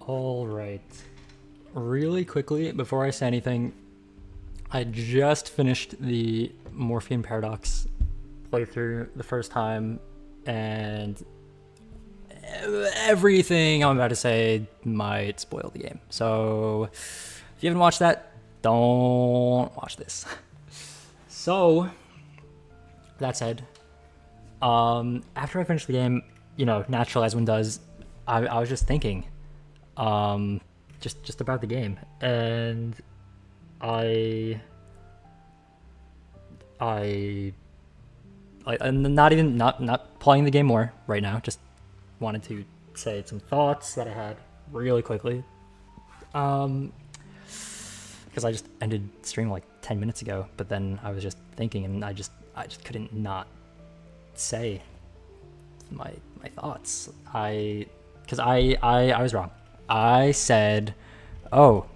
All right. Really quickly, before I say anything, I just finished the Morphean Paradox playthrough the first time, and everything I'm about to say might spoil the game. So, if you haven't watched that, don't watch this. So, that said, after I finished the game, naturally as one does, I was just thinking, just about the game, and I'm not playing the game more right now. Just wanted to say some thoughts that I had really quickly, because I just ended stream like 10 minutes ago. But then I was just thinking, and I just couldn't not say my thoughts. Because I was wrong. I said, oh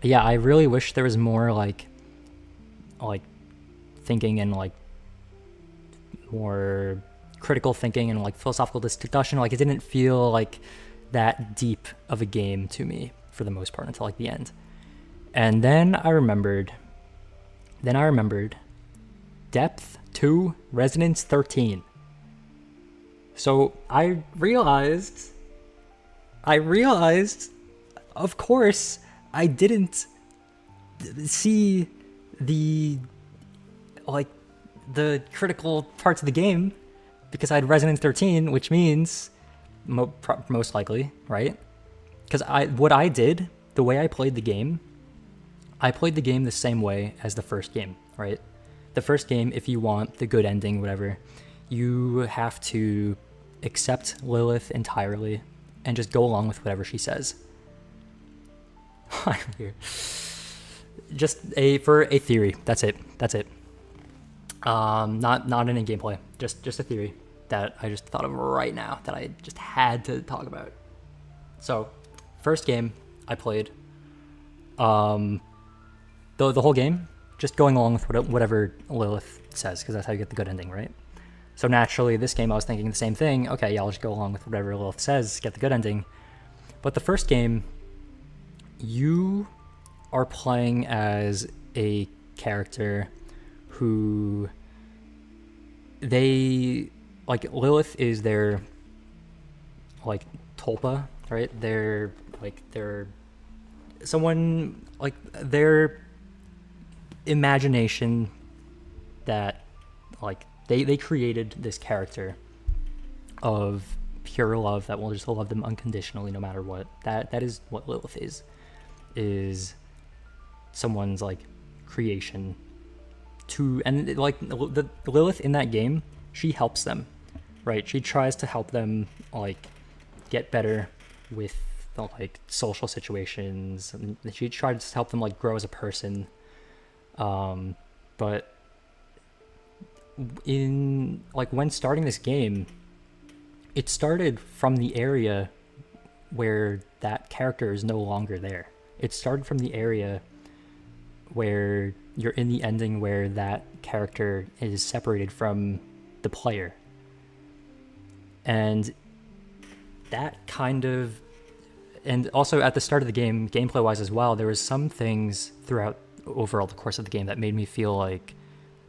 yeah, I really wish there was more like thinking and like more critical thinking and like philosophical discussion. Like, it didn't feel like that deep of a game to me for the most part until like the end. And then I remembered depth 2, resonance 13. So I realized, of course, I didn't see the critical parts of the game because I had resonance 13, which means most likely, right? Because the way I played the game the same way as the first game, right? The first game, if you want the good ending, whatever, you have to accept Lilith entirely and just go along with whatever she says. I'm here. Just for a theory. That's it. Not in a gameplay. Just a theory that I just thought of right now that I just had to talk about. So, first game I played, the whole game, just going along with whatever Lilith says, because that's how you get the good ending, right? So naturally, this game I was thinking the same thing. Okay, yeah, I'll just go along with whatever Lilith says, get the good ending. But the first game, you are playing as a character who Lilith is their Tulpa, right? They're someone their imagination that they created this character of pure love that will just love them unconditionally no matter what. That is what Lilith is someone's creation to, and the Lilith in that game, she helps them, right? She tries to help them get better with the social situations, and she tries to help them grow as a person. But in when starting this game, it started from the area where that character is no longer there. It started from the area where you're in the ending where that character is separated from the player. And that and also at the start of the game, gameplay wise as well, there was some things throughout overall the course of the game that made me feel like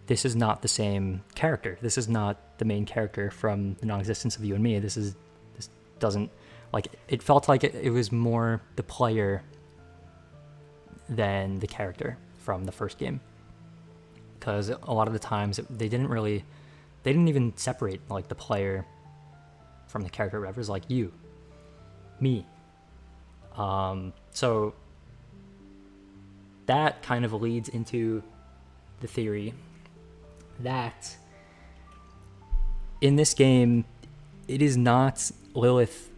this is not the same character. This is not the main character from the non-existence of you and me. This doesn't, it felt like it was more the player than the character from the first game. Because a lot of the times they didn't even separate the player from the character, whatever. It was you, me. So that kind of leads into the theory that in this game, it is not Lilith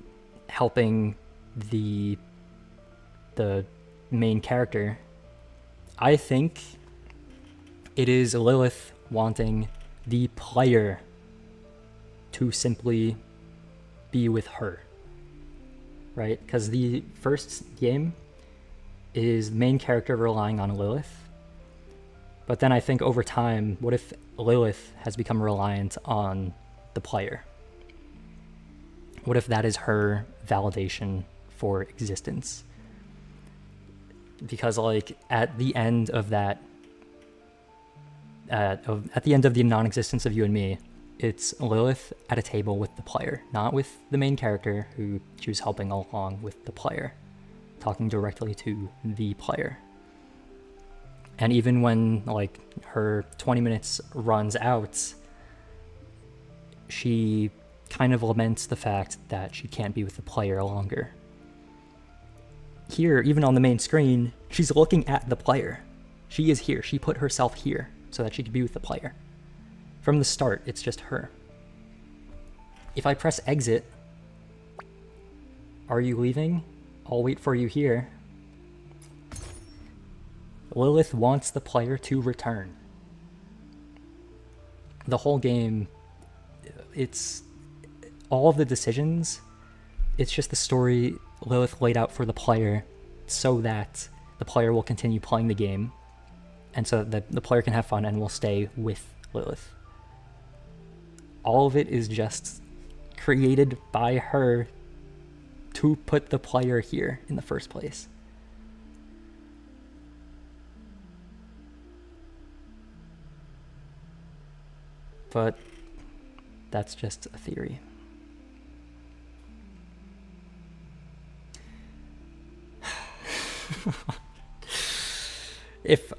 helping the main character. I think it is Lilith wanting the player to simply be with her, right? Because the first game is the main character relying on Lilith. But then I think over time, what if Lilith has become reliant on the player? What if that is her validation for existence. Because like at the end of that, at the end of the non-existence of you and me, it's Lilith at a table with the player, not with the main character who she was helping along with the player, talking directly to the player. And even when like her 20 minutes runs out, she kind of laments the fact that she can't be with the player longer. Here, even on the main screen, she's looking at the player. She is here. She put herself here so that she could be with the player. From the start, it's just her. If I press exit, are you leaving? I'll wait for you here. Lilith wants the player to return. The whole game, it's all of the decisions, it's just the story Lilith laid out for the player so that the player will continue playing the game and so that the player can have fun and will stay with Lilith. All of it is just created by her to put the player here in the first place. But that's just a theory.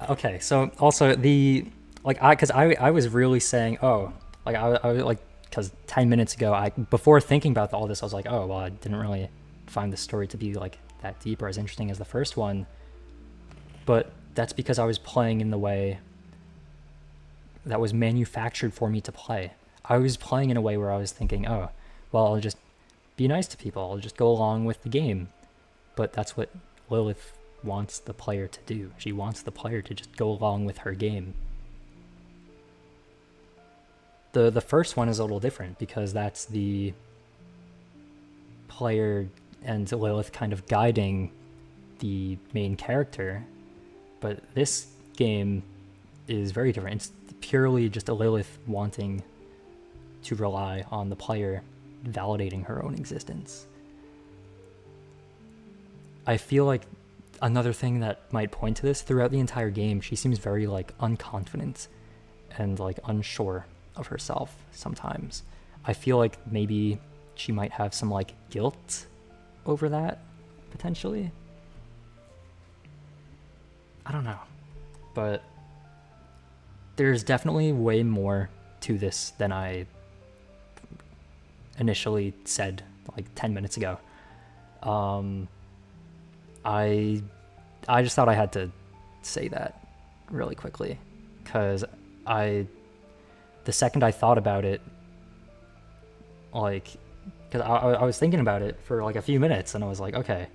Okay, so also the, like, because I was really saying, oh, like, I was like, because 10 minutes ago, before thinking about all this, I was like, oh, well, I didn't really find the story to be, like, that deep or as interesting as the first one. But that's because I was playing in the way that was manufactured for me to play. I was playing in a way where I was thinking, oh, well, I'll just be nice to people. I'll just go along with the game. But that's what Lilith wants the player to do. She wants the player to just go along with her game. The first one is a little different because that's the player and Lilith kind of guiding the main character. But this game is very different. It's purely just a Lilith wanting to rely on the player validating her own existence. I feel like another thing that might point to this, throughout the entire game, she seems very like unconfident and like unsure of herself sometimes. I feel like maybe she might have some like guilt over that, potentially. I don't know. But there's definitely way more to this than I initially said like 10 minutes ago. I just thought I had to say that really quickly because the second I thought about it, like, because I was thinking about it for like a few minutes and I was like, okay,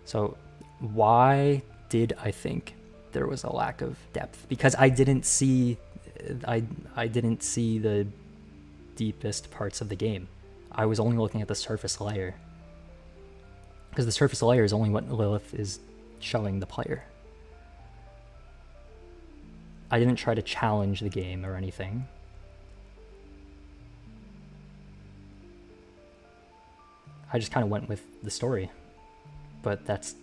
so why did I think there was a lack of depth? Because I didn't see the deepest parts of the game. I was only looking at the surface layer. Because the surface layer is only what Lilith is showing the player. I didn't try to challenge the game or anything. I just kind of went with the story. But that's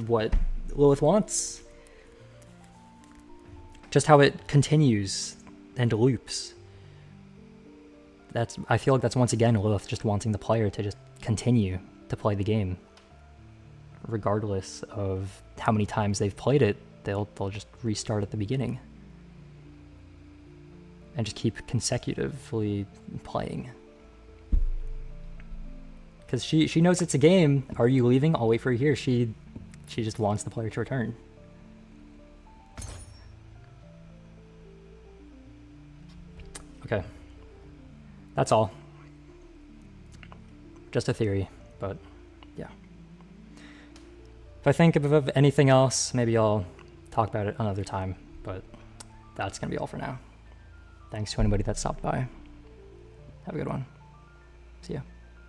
what Lilith wants. Just how it continues and loops. I feel like that's once again Lilith just wanting the player to just continue to play the game. Regardless of how many times they've played it, they'll just restart at the beginning. And just keep consecutively playing. Because she knows it's a game. Are you leaving? I'll wait for you here. She just wants the player to return. Okay. That's all. Just a theory, but yeah. If I think of anything else, maybe I'll talk about it another time, but that's going to be all for now. Thanks to anybody that stopped by. Have a good one. See ya.